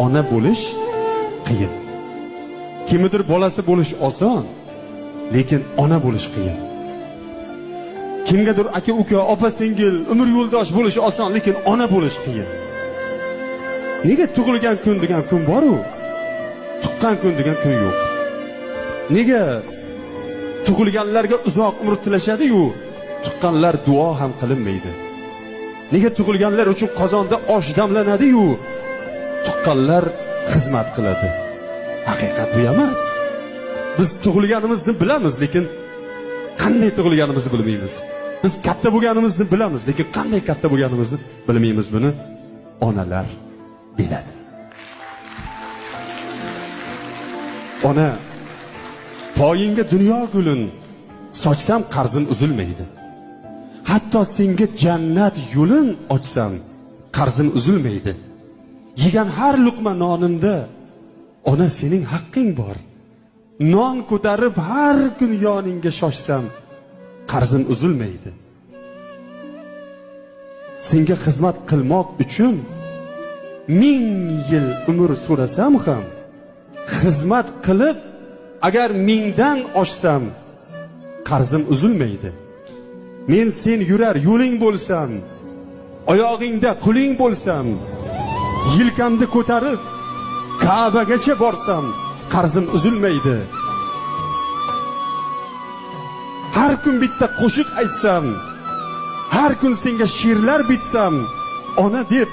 ona bo'lish qiyin. Kimnidir bolasi bo'lish oson, lekin ona bo'lish qiyin. Kimgadir aka uka, opa singil, umr yo'ldosh bo'lish oson, lekin ona bo'lish qiyin. Nega tug'ilgan kun degan kun bor-u, tuqqan kun degan kun yo'q? Nega tug'ilganlarga uzoq umr tilashadi-yu, tuqqanlar duo ham qilinmaydi? Nega tug'ilganlar uchun qozonda osh damlanadi-yu, tuqqanlar xizmat qiladi? Haqiqat bu emas. Biz tug'ilganimizni bilamiz, lekin qanday tug'ilganimizni bilmaymiz. Biz katta bo'lganimizni bilamiz, lekin qanday katta bo'lganimizni bilmaymiz. Buni onalar biladi. Ona, poyingga dunyo gulin sochsam qarzim uzilmaydi. Hatto senga jannat yo'lin ochsam qarzim uzilmaydi. Yegan har luqma nonimda ona sening haqqing bor. Non ko'tarib har kun yoningga shoshsam qarzim uzilmaydi. Senga xizmat qilmoq uchun 1000 yil umr so'rasam ham, xizmat qilib agar 1000 dan oshsam qarzim uzilmaydi. Men sen yurar yo'ling bo'lsam, oyog'ingda quling bo'lsam, yelkamda ko'tarib Ka'bagacha borsam qarzim uzilmaydi. Har kun bitta qo'shiq aytsam, har kun senga she'rlar bitsam, ona deb